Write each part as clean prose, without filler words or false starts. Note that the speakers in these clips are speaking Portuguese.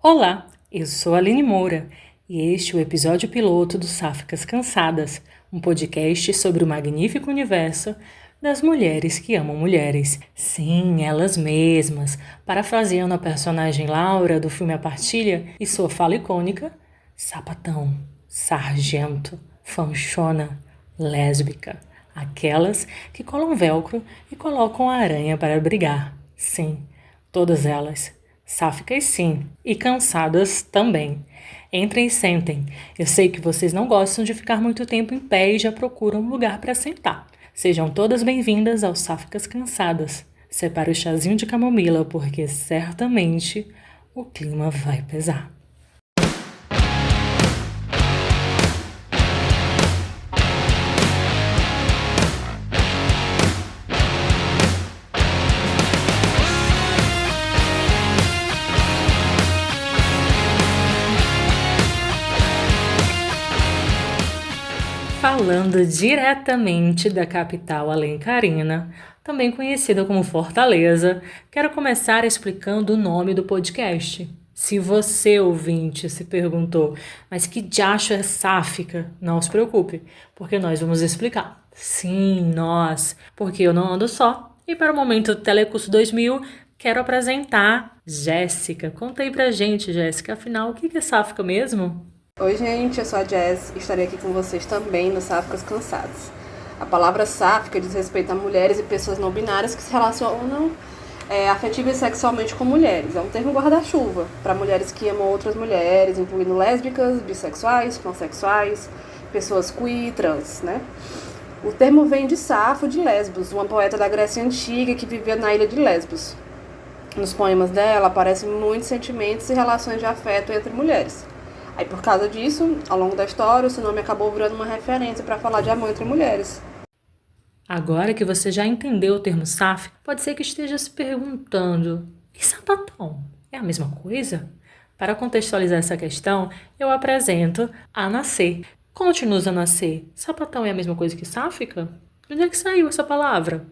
Olá, eu sou a Aline Moura e este é o episódio piloto do Sáficas Cansadas, um podcast sobre o magnífico universo das mulheres que amam mulheres. Sim, elas mesmas, parafraseando a personagem Laura do filme A Partilha e sua fala icônica: sapatão, sargento, fanchona, lésbica. Aquelas que colam velcro e colocam a aranha para brigar. Sim, todas elas. Sáficas sim, e cansadas também. Entrem e sentem. Eu sei que vocês não gostam de ficar muito tempo em pé e já procuram um lugar para sentar. Sejam todas bem-vindas ao Sáficas Cansadas. Separe o chazinho de camomila porque certamente o clima vai pesar. Falando diretamente da capital alencarina, também conhecida como Fortaleza, quero começar explicando o nome do podcast. Se você, ouvinte, se perguntou, mas que diacho é sáfica? Não se preocupe, porque nós vamos explicar. Sim, nós, porque eu não ando só. E para o Momento Telecurso 2000, quero apresentar Jéssica. Conta aí pra gente, Jéssica, afinal, o que é sáfica mesmo? Oi gente, eu sou a Jess e estarei aqui com vocês também no Sáficas Cansadas. A palavra sáfica diz respeito a mulheres e pessoas não binárias que se relacionam afetiva e sexualmente com mulheres. É um termo guarda-chuva para mulheres que amam outras mulheres, incluindo lésbicas, bissexuais, pansexuais, pessoas queer e trans, né? O termo vem de Safo de Lesbos, uma poeta da Grécia Antiga que vivia na ilha de Lesbos. Nos poemas dela aparecem muitos sentimentos e relações de afeto entre mulheres. Aí, por causa disso, ao longo da história, o seu nome acabou virando uma referência para falar de amor entre mulheres. Agora que você já entendeu o termo sáfico, pode ser que esteja se perguntando: e sapatão? É a mesma coisa? Para contextualizar essa questão, eu apresento a Nascer. Conte-nos a Nascer. Sapatão é a mesma coisa que sáfica? De onde é que saiu essa palavra?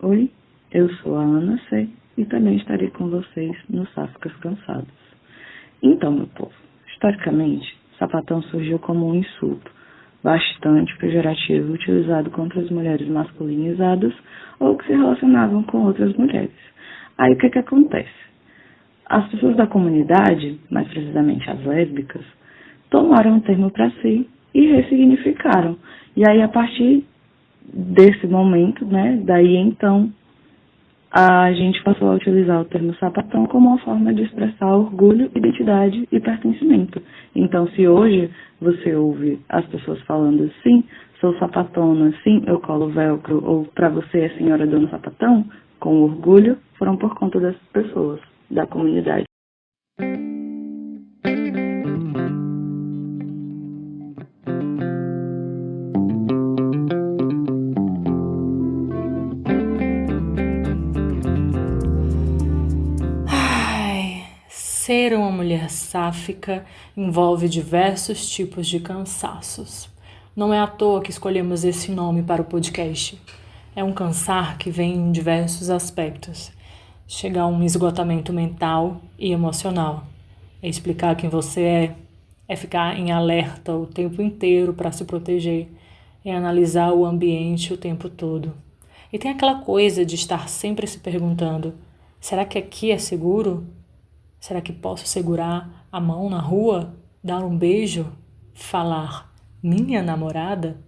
Oi, eu sou a Ana C. e também estarei com vocês no Sáficas Cansados. Então, meu povo, historicamente, sapatão surgiu como um insulto bastante pejorativo utilizado contra as mulheres masculinizadas ou que se relacionavam com outras mulheres. Aí o que acontece? As pessoas da comunidade, mais precisamente as lésbicas, tomaram o termo para si e ressignificaram. E aí, a partir desse momento, né, daí então, a gente passou a utilizar o termo sapatão como uma forma de expressar orgulho, identidade e pertencimento. Então, se hoje você ouve as pessoas falando sim, sou sapatona, sim, eu colo velcro, ou para você é senhora dona sapatão, com orgulho, foram por conta dessas pessoas, da comunidade. Ser uma mulher sáfica envolve diversos tipos de cansaços. Não é à toa que escolhemos esse nome para o podcast. É um cansar que vem em diversos aspectos. Chega a um esgotamento mental e emocional. É explicar quem você é ficar em alerta o tempo inteiro para se proteger, é analisar o ambiente o tempo todo. E tem aquela coisa de estar sempre se perguntando: será que aqui é seguro? Será que posso segurar a mão na rua, dar um beijo, falar minha namorada?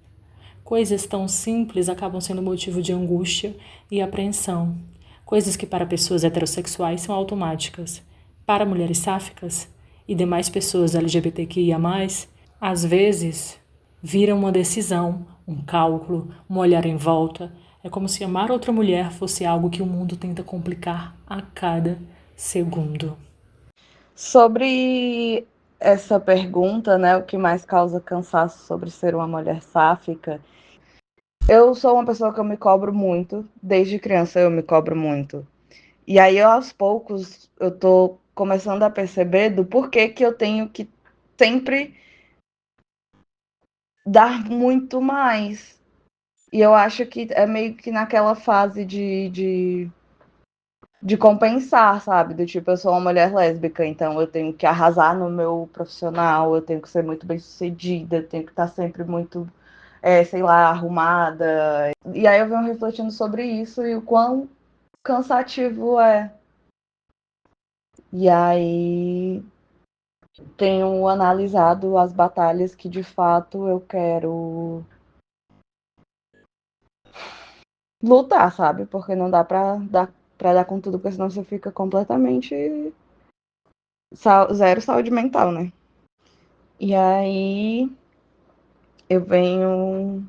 Coisas tão simples acabam sendo motivo de angústia e apreensão. Coisas que para pessoas heterossexuais são automáticas. Para mulheres sáficas e demais pessoas LGBTQIA+, às vezes viram uma decisão, um cálculo, um olhar em volta. É como se amar outra mulher fosse algo que o mundo tenta complicar a cada segundo. Sobre essa pergunta, né, o que mais causa cansaço sobre ser uma mulher sáfica, eu sou uma pessoa que eu me cobro muito, desde criança eu me cobro muito. E aí, aos poucos, eu tô começando a perceber do porquê que eu tenho que sempre dar muito mais. E eu acho que é meio que naquela fase de de compensar, sabe? Do tipo, eu sou uma mulher lésbica, então eu tenho que arrasar no meu profissional, eu tenho que ser muito bem-sucedida, eu tenho que estar sempre muito, sei lá, arrumada. E aí eu venho refletindo sobre isso e o quão cansativo é. E aí tenho analisado as batalhas que de fato eu quero lutar, sabe? Porque não dá pra dar com tudo, porque senão você fica completamente zero saúde mental, né? E aí eu venho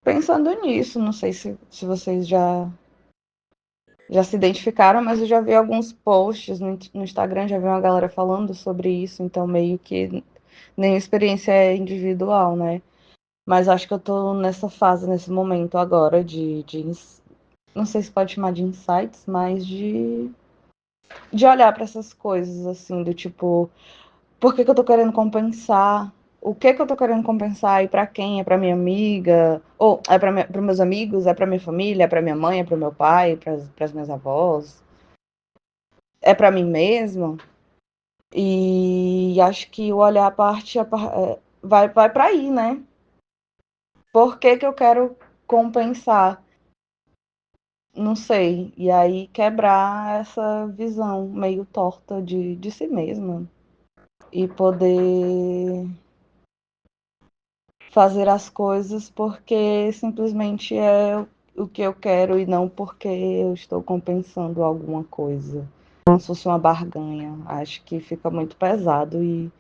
pensando nisso, não sei se vocês já se identificaram, mas eu já vi alguns posts no Instagram, já vi uma galera falando sobre isso, então meio que nem experiência é individual, né? Mas acho que eu tô nessa fase, nesse momento agora de não sei se pode chamar de insights, mas de olhar para essas coisas, assim, do tipo, por que eu tô querendo compensar? O que eu tô querendo compensar e para quem? É para minha amiga? Ou é para meus amigos? É para minha família? É para minha mãe? É para meu pai? Para as minhas avós? É para mim mesmo? E acho que o olhar a parte vai para aí, né? Por que eu quero compensar? Não sei. E aí quebrar essa visão meio torta de si mesma. E poder fazer as coisas porque simplesmente é o que eu quero e não porque eu estou compensando alguma coisa. Como se fosse uma barganha. Acho que fica muito pesado e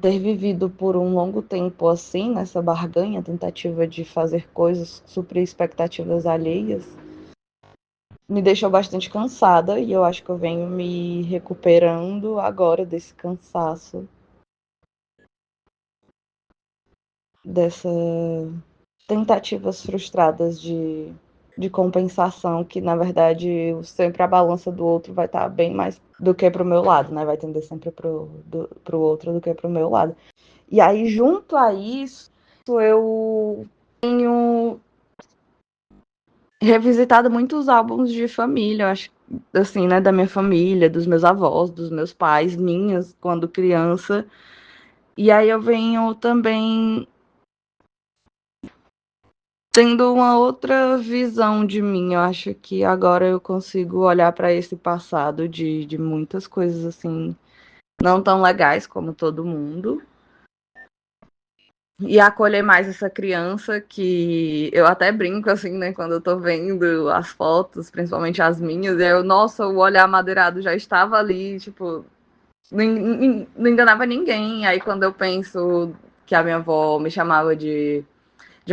ter vivido por um longo tempo assim, nessa barganha, tentativa de fazer coisas, suprir expectativas alheias, me deixou bastante cansada e eu acho que eu venho me recuperando agora desse cansaço, dessa tentativas frustradas de compensação, que na verdade sempre a balança do outro vai estar bem mais do que pro meu lado, né? Vai tender sempre pro outro do que pro meu lado. E aí, junto a isso, eu tenho revisitado muitos álbuns de família, eu acho, assim, né? Da minha família, dos meus avós, dos meus pais, minhas, quando criança. E aí eu venho também tendo uma outra visão de mim. Eu acho que agora eu consigo olhar para esse passado de muitas coisas assim, não tão legais como todo mundo, e acolher mais essa criança que eu até brinco assim, né, quando eu tô vendo as fotos, principalmente as minhas, e eu, nossa, o olhar amadeirado já estava ali, tipo, não enganava ninguém. Aí quando eu penso que a minha avó me chamava de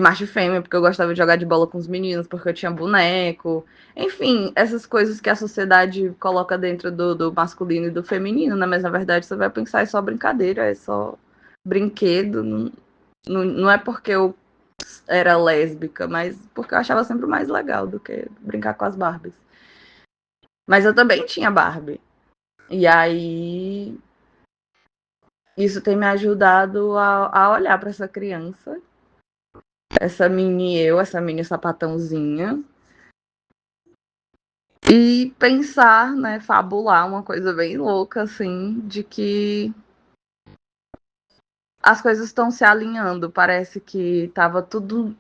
macho e fêmea, porque eu gostava de jogar de bola com os meninos, porque eu tinha boneco. Enfim, essas coisas que a sociedade coloca dentro do masculino e do feminino, né? Mas na verdade você vai pensar, é só brincadeira, é só brinquedo. Não é porque eu era lésbica, mas porque eu achava sempre mais legal do que brincar com as Barbies. Mas eu também tinha Barbie. E aí isso tem me ajudado a olhar para essa criança, essa mini sapatãozinha, e pensar, né, fabular uma coisa bem louca, assim, de que as coisas estão se alinhando. Parece que tava tudo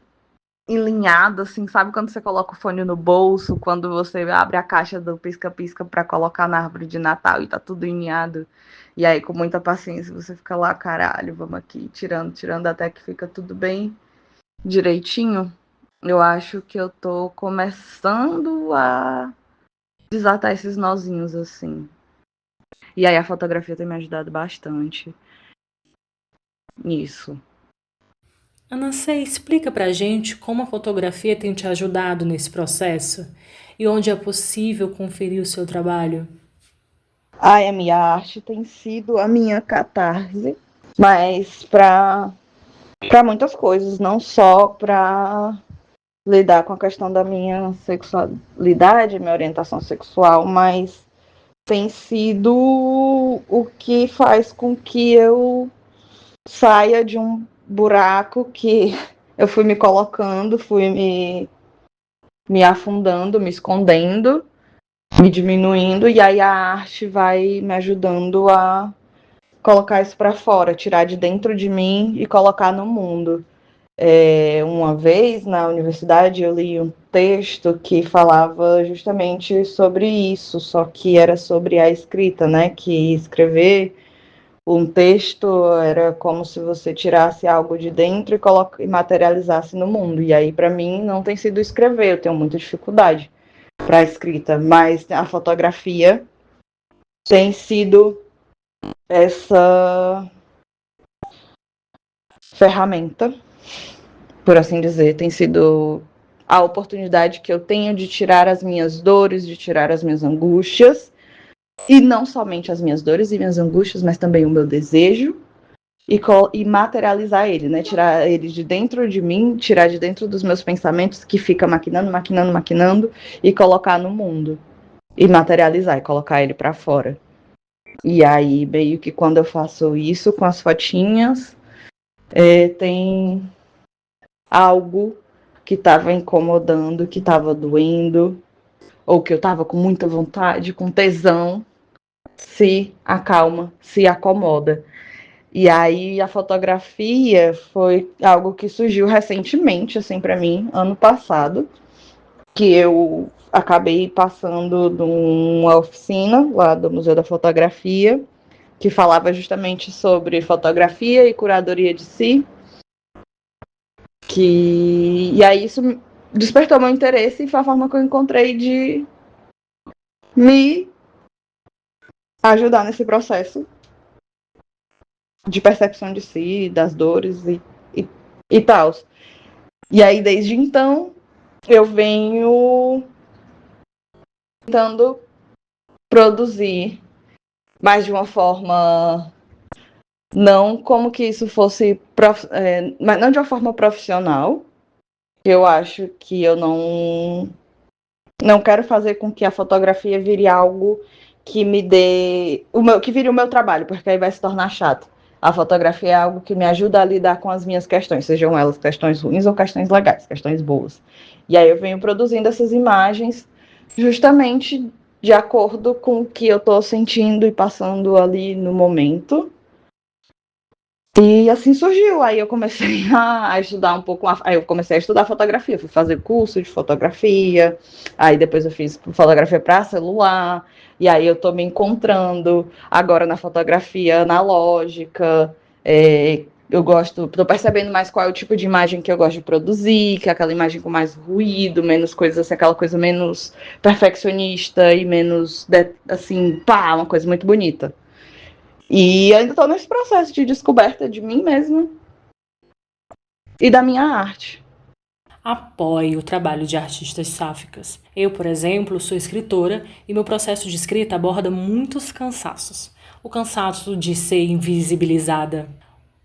alinhado, assim, sabe quando você coloca o fone no bolso, quando você abre a caixa do pisca-pisca para colocar na árvore de Natal e tá tudo alinhado. E aí, com muita paciência, você fica lá, caralho, vamos aqui, tirando até que fica tudo bem direitinho. Eu acho que eu tô começando a desatar esses nozinhos, assim. E aí a fotografia tem me ajudado bastante nisso. Ana Cê, explica pra gente como a fotografia tem te ajudado nesse processo e onde é possível conferir o seu trabalho. Ai, a minha arte tem sido a minha catarse, mas para muitas coisas, não só para lidar com a questão da minha sexualidade, minha orientação sexual, mas tem sido o que faz com que eu saia de um buraco que eu fui me colocando, fui me me afundando, me escondendo, me diminuindo, e aí a arte vai me ajudando a colocar isso para fora, tirar de dentro de mim e colocar no mundo. Uma vez na universidade eu li um texto que falava justamente sobre isso, só que era sobre a escrita, né? Que escrever um texto era como se você tirasse algo de dentro e materializasse no mundo. E aí, para mim, não tem sido escrever, eu tenho muita dificuldade para a escrita, mas a fotografia tem sido essa ferramenta, por assim dizer, tem sido a oportunidade que eu tenho de tirar as minhas dores, de tirar as minhas angústias, e não somente as minhas dores e minhas angústias, mas também o meu desejo, e materializar ele, né? Tirar ele de dentro de mim, tirar de dentro dos meus pensamentos que fica maquinando, e colocar no mundo, e materializar, e colocar ele para fora. E aí, meio que quando eu faço isso com as fotinhas, tem algo que estava incomodando, que estava doendo, ou que eu estava com muita vontade, com tesão, se acalma, se acomoda. E aí a fotografia foi algo que surgiu recentemente, assim, para mim, ano passado, que eu acabei passando numa oficina lá do Museu da Fotografia, que falava justamente sobre fotografia e curadoria de si, e aí isso despertou meu interesse e foi a forma que eu encontrei de me ajudar nesse processo de percepção de si, das dores e tal. E aí, desde então, eu venho tentando produzir, mas de uma forma não como que isso fosse, mas não de uma forma profissional. Eu acho que eu não quero fazer com que a fotografia vire algo que me dê que vire o meu trabalho, porque aí vai se tornar chato. A fotografia é algo que me ajuda a lidar com as minhas questões, sejam elas questões ruins ou questões legais, questões boas. E aí eu venho produzindo essas imagens justamente de acordo com o que eu estou sentindo e passando ali no momento. E assim surgiu, aí eu comecei a estudar um pouco, aí eu comecei a estudar fotografia, fui fazer curso de fotografia, aí depois eu fiz fotografia para celular, e aí eu tô me encontrando agora na fotografia analógica, eu tô percebendo mais qual é o tipo de imagem que eu gosto de produzir, que é aquela imagem com mais ruído, menos coisas assim, aquela coisa menos perfeccionista e menos, assim, pá, uma coisa muito bonita. E ainda estou nesse processo de descoberta de mim mesma e da minha arte. Apoie o trabalho de artistas sáficas. Eu, por exemplo, sou escritora e meu processo de escrita aborda muitos cansaços. O cansaço de ser invisibilizada,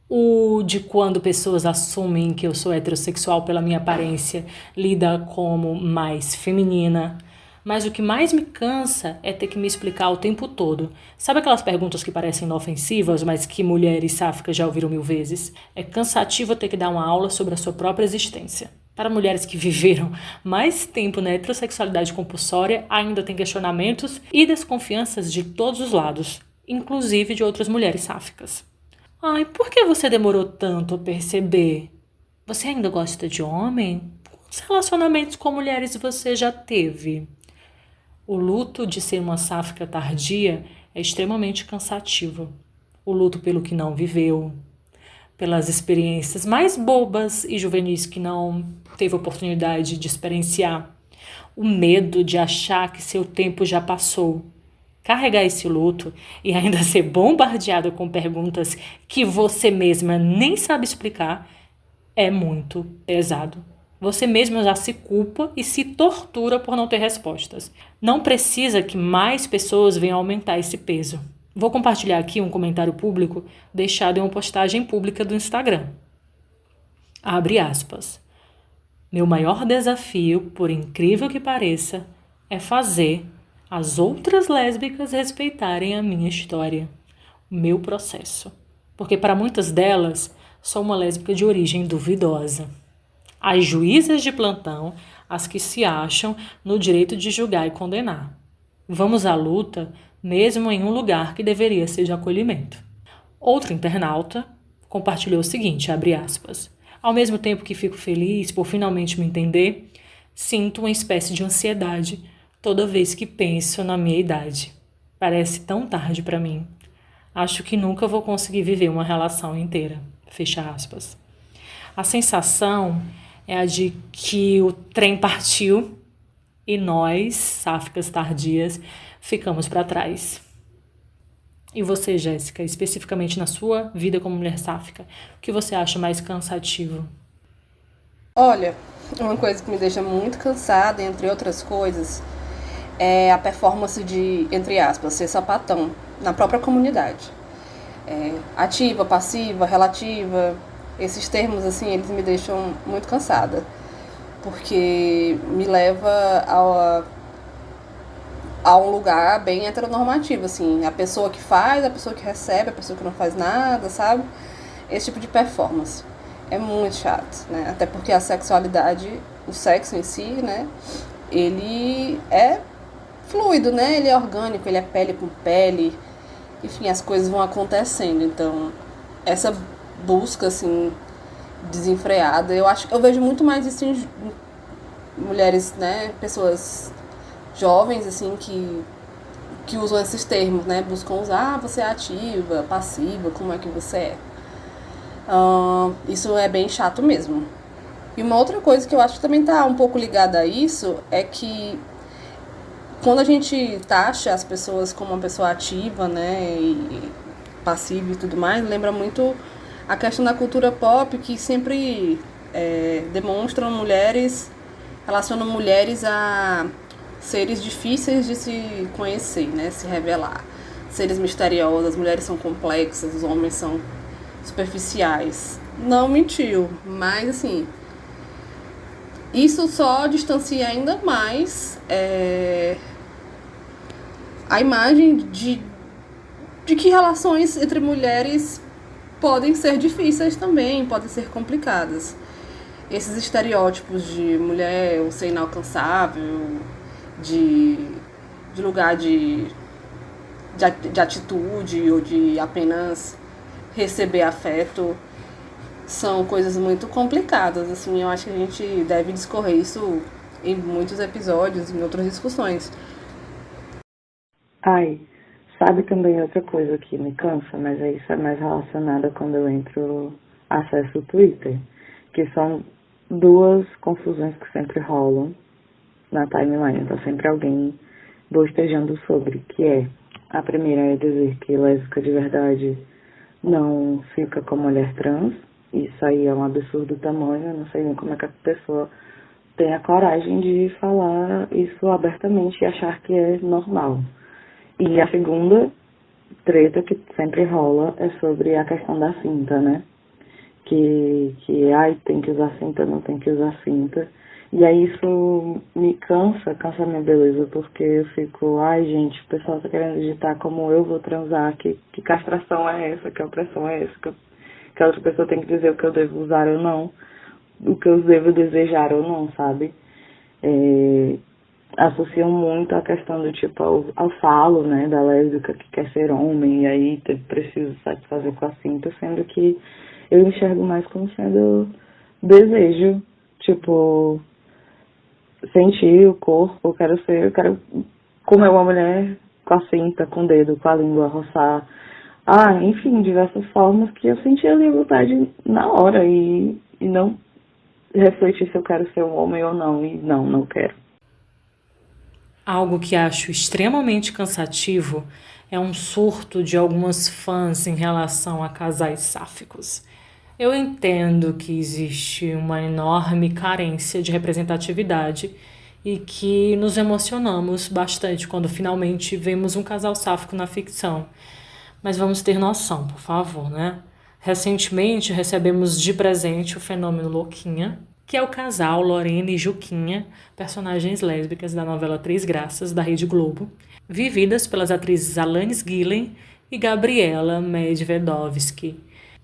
o de quando pessoas assumem que eu sou heterossexual pela minha aparência, lida como mais feminina. Mas o que mais me cansa é ter que me explicar o tempo todo. Sabe aquelas perguntas que parecem inofensivas, mas que mulheres sáficas já ouviram 1000 vezes? É cansativo ter que dar uma aula sobre a sua própria existência. Para mulheres que viveram mais tempo na heterossexualidade compulsória, ainda tem questionamentos e desconfianças de todos os lados, inclusive de outras mulheres sáficas. Ai, por que você demorou tanto a perceber? Você ainda gosta de homem? Quantos relacionamentos com mulheres você já teve? O luto de ser uma sáfica tardia é extremamente cansativo. O luto pelo que não viveu, pelas experiências mais bobas e juvenis que não teve oportunidade de experienciar. O medo de achar que seu tempo já passou. Carregar esse luto e ainda ser bombardeado com perguntas que você mesma nem sabe explicar é muito pesado. Você mesma já se culpa e se tortura por não ter respostas. Não precisa que mais pessoas venham aumentar esse peso. Vou compartilhar aqui um comentário público deixado em uma postagem pública do Instagram. Abre aspas. Meu maior desafio, por incrível que pareça, é fazer as outras lésbicas respeitarem a minha história, o meu processo. Porque para muitas delas, sou uma lésbica de origem duvidosa. As juízas de plantão as que se acham no direito de julgar e condenar. Vamos à luta, mesmo em um lugar que deveria ser de acolhimento. Outro internauta compartilhou o seguinte, abre aspas, ao mesmo tempo que fico feliz por finalmente me entender, sinto uma espécie de ansiedade toda vez que penso na minha idade. Parece tão tarde para mim. Acho que nunca vou conseguir viver uma relação inteira. Fecha aspas. A sensação é a de que o trem partiu e nós, sáficas tardias, ficamos para trás. E você, Jéssica, especificamente na sua vida como mulher sáfica, o que você acha mais cansativo? Olha, uma coisa que me deixa muito cansada, entre outras coisas, é a performance de, entre aspas, ser sapatão na própria comunidade. Ativa, passiva, relativa, esses termos, assim, eles me deixam muito cansada, porque me leva a um lugar bem heteronormativo, assim, a pessoa que faz, a pessoa que recebe, a pessoa que não faz nada, sabe? Esse tipo de performance é muito chato, né? Até porque a sexualidade, o sexo em si, né, ele é fluido, né? Ele é orgânico, ele é pele com pele, enfim, as coisas vão acontecendo. Então, essa busca, assim, desenfreada, eu vejo muito mais isso em mulheres, né, pessoas jovens, assim, que usam esses termos, né, buscam usar, você é ativa, passiva, como é que você é. Isso é bem chato mesmo. E uma outra coisa que eu acho que também tá um pouco ligada a isso é que quando a gente taxa as pessoas como uma pessoa ativa, né, e passiva e tudo mais, lembra muito a questão da cultura pop que sempre demonstram mulheres, relacionam mulheres a seres difíceis de se conhecer, né, se revelar. Seres misteriosos, as mulheres são complexas, os homens são superficiais. Não mentiu, mas assim, isso só distancia ainda mais a imagem de que relações entre mulheres podem ser difíceis também, podem ser complicadas. Esses estereótipos de mulher ser inalcançável, de lugar de atitude ou de apenas receber afeto, são coisas muito complicadas. Assim, eu acho que a gente deve discorrer isso em muitos episódios, em outras discussões. Ai, sabe também outra coisa que me cansa, mas aí isso é mais relacionada quando eu acesso o Twitter, que são duas confusões que sempre rolam na timeline, tá sempre alguém bostejando sobre, que é, a primeira é dizer que lésbica de verdade não fica com mulher trans, isso aí é um absurdo tamanho, eu não sei nem como é que a pessoa tem a coragem de falar isso abertamente e achar que é normal. E a segunda treta que sempre rola é sobre a questão da cinta, né? Que tem que usar cinta, não tem que usar cinta. E aí isso me cansa a minha beleza, porque eu fico, gente, o pessoal tá querendo digitar como eu vou transar, que castração é essa, que opressão é essa, que a outra pessoa tem que dizer o que eu devo usar ou não, o que eu devo desejar ou não, sabe? Associam muito a questão do tipo ao falo, né, da lésbica que quer ser homem e aí precisa satisfazer com a cinta, sendo que eu enxergo mais como sendo desejo, tipo, sentir o corpo, eu quero comer uma mulher com a cinta, com o dedo, com a língua, roçar, enfim, diversas formas que eu senti ali a vontade na hora e não refletir se eu quero ser um homem ou não, e não quero. Algo que acho extremamente cansativo é um surto de algumas fãs em relação a casais sáficos. Eu entendo que existe uma enorme carência de representatividade e que nos emocionamos bastante quando finalmente vemos um casal sáfico na ficção. Mas vamos ter noção, por favor, né? Recentemente recebemos de presente o fenômeno Louquinha, que é o casal Lorena e Juquinha, personagens lésbicas da novela Três Graças, da Rede Globo, vividas pelas atrizes Alanis Gillen e Gabriela Medvedovsky.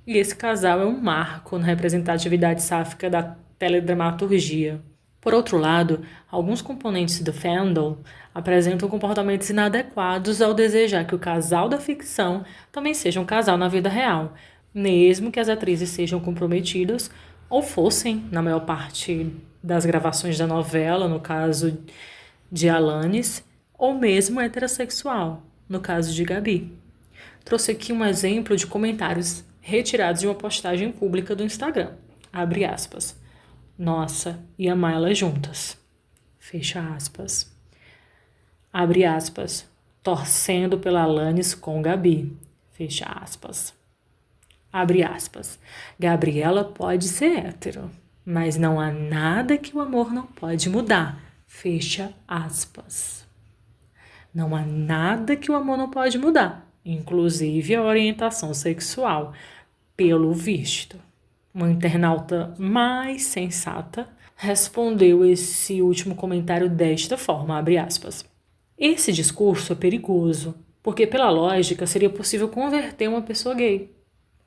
E esse casal é um marco na representatividade sáfica da teledramaturgia, Por outro lado, alguns componentes do fandom apresentam comportamentos inadequados ao desejar que o casal da ficção também seja um casal na vida real, mesmo que as atrizes sejam comprometidas ou fossem, na maior parte das gravações da novela, no caso de Alanis, ou mesmo heterossexual, no caso de Gabi. Trouxe aqui um exemplo de comentários retirados de uma postagem pública do Instagram. Abre aspas. Nossa, ia amar elas juntas. Fecha aspas. Abre aspas. Torcendo pela Alanis com Gabi. Fecha aspas. Abre aspas. Gabriela pode ser hétero, mas não há nada que o amor não pode mudar. Fecha aspas. Não há nada que o amor não pode mudar, inclusive a orientação sexual, pelo visto. Uma internauta mais sensata respondeu esse último comentário desta forma, abre aspas. Esse discurso é perigoso, porque pela lógica seria possível converter uma pessoa gay.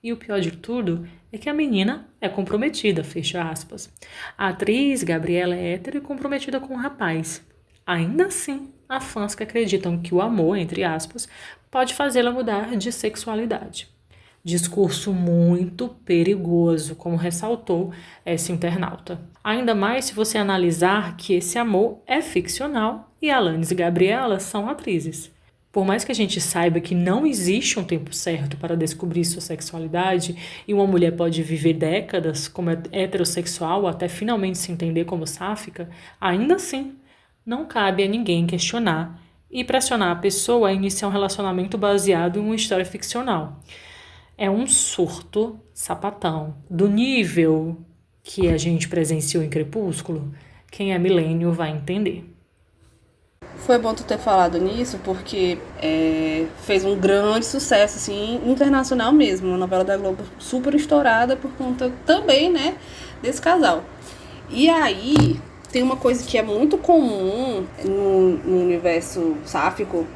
E o pior de tudo é que a menina é comprometida, fecha aspas. A atriz Gabriela é hétero e comprometida com o rapaz. Ainda assim, há fãs que acreditam que o amor, entre aspas, pode fazê-la mudar de sexualidade. Discurso muito perigoso, como ressaltou essa internauta. Ainda mais se você analisar que esse amor é ficcional e Alanis e Gabriela são atrizes. Por mais que a gente saiba que não existe um tempo certo para descobrir sua sexualidade e uma mulher pode viver décadas como heterossexual até finalmente se entender como sáfica, ainda assim, não cabe a ninguém questionar e pressionar a pessoa a iniciar um relacionamento baseado em uma história ficcional. É um surto sapatão, do nível que a gente presenciou em Crepúsculo. Quem é milênio vai entender. Foi bom tu ter falado nisso, porque fez um grande sucesso, assim, internacional mesmo. Uma novela da Globo super estourada por conta também, né, desse casal. E aí, tem uma coisa que é muito comum no universo sáfico,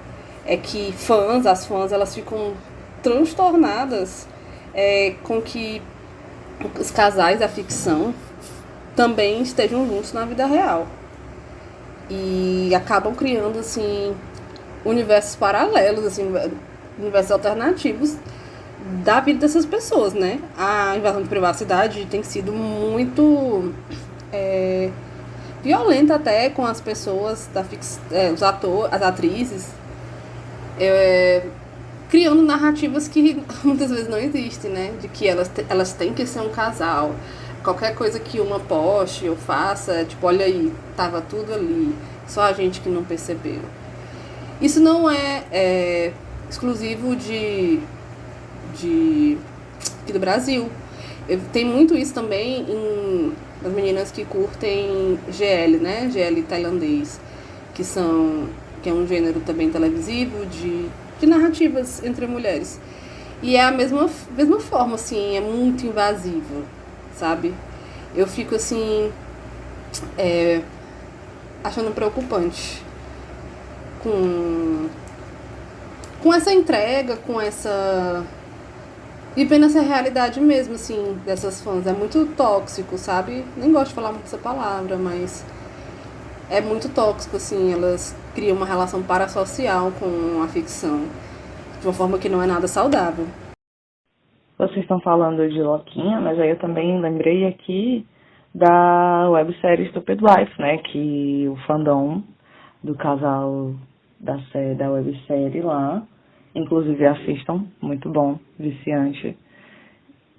é que as fãs, elas ficam transtornadas com que os casais da ficção também estejam juntos na vida real. E acabam criando, assim, universos paralelos, assim, universos alternativos da vida dessas pessoas, né? A invasão de privacidade tem sido muito violenta até com as pessoas, os atores, as atrizes, criando narrativas que muitas vezes não existem, né? De que elas têm que ser um casal. Qualquer coisa que uma poste ou faça, tipo, olha aí, tava tudo ali, só a gente que não percebeu. Isso não é exclusivo aqui do Brasil. Tem muito isso também nas meninas que curtem GL, né? GL tailandês, que é um gênero também televisivo de narrativas entre mulheres. E é a mesma forma, assim, é muito invasivo, sabe? Eu fico, assim, achando preocupante com essa entrega, vivendo essa realidade mesmo, assim, dessas fãs. É muito tóxico, sabe? Nem gosto de falar muito essa palavra, mas é muito tóxico, assim. Elas criam uma relação parasocial com a ficção de uma forma que não é nada saudável. Vocês estão falando de Loquinha, mas aí eu também lembrei aqui da websérie Stupid Wife, né? Que o fandom do casal da websérie lá, inclusive assistam, muito bom, viciante,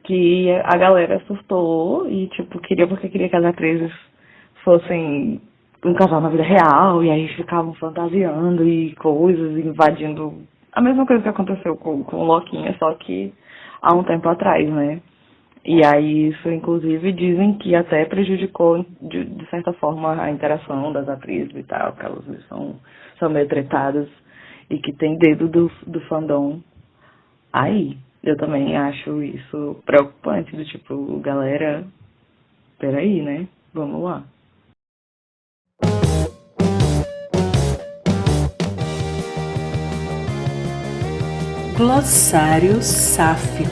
que a galera surtou e, tipo, queria que as atrizes fossem um casal na vida real, e aí ficavam fantasiando e coisas, invadindo a mesma coisa que aconteceu com o Loquinha, só que há um tempo atrás, né? E aí isso, inclusive, dizem que até prejudicou, de certa forma, a interação das atrizes e tal, porque elas são meio tretadas e que tem dedo do fandom aí. Eu também acho isso preocupante, do tipo, galera, peraí, né? Vamos lá. Glossário sáfico.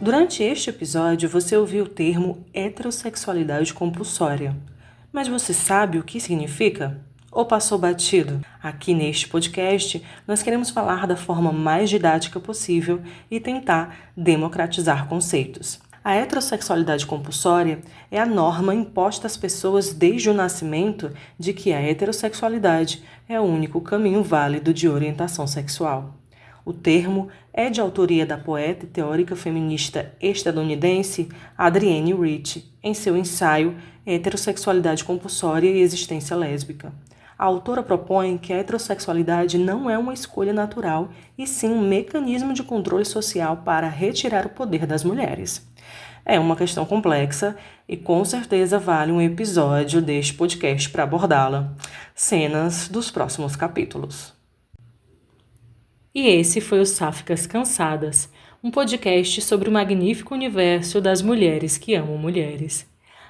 Durante este episódio, você ouviu o termo heterossexualidade compulsória. Mas você sabe o que significa? Ou passou batido? Aqui neste podcast, nós queremos falar da forma mais didática possível e tentar democratizar conceitos. A heterossexualidade compulsória é a norma imposta às pessoas desde o nascimento de que a heterossexualidade é o único caminho válido de orientação sexual. O termo é de autoria da poeta e teórica feminista estadunidense Adrienne Rich, em seu ensaio Heterossexualidade Compulsória e Existência Lésbica. A autora propõe que a heterossexualidade não é uma escolha natural, e sim um mecanismo de controle social para retirar o poder das mulheres. É uma questão complexa e com certeza vale um episódio deste podcast para abordá-la. Cenas dos próximos capítulos. E esse foi o Sáficas Cansadas, um podcast sobre o magnífico universo das mulheres que amam mulheres.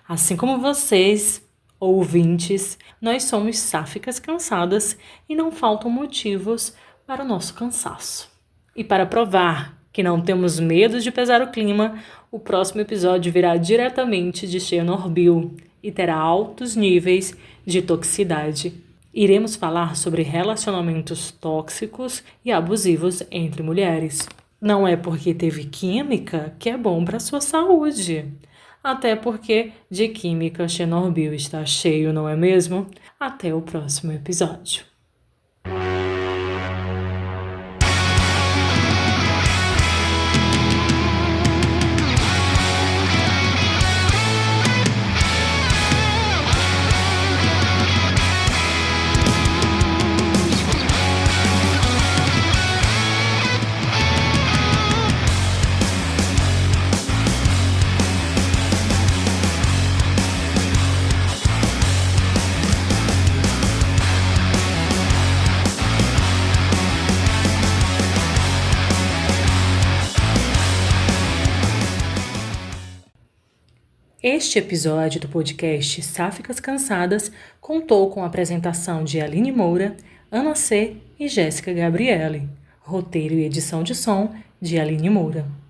Assim como vocês, ouvintes, nós somos sáficas cansadas e não faltam motivos para o nosso cansaço. E para provar que não temos medo de pesar o clima, o próximo episódio virá diretamente de Chernobyl e terá altos níveis de toxicidade. Iremos falar sobre relacionamentos tóxicos e abusivos entre mulheres. Não é porque teve química que é bom para a sua saúde. Até porque de química Chernobyl está cheio, não é mesmo? Até o próximo episódio. Este episódio do podcast Sáficas Cansadas contou com a apresentação de Aline Moura, Ana C. e Jéssica Gabriele. Roteiro e edição de som de Aline Moura.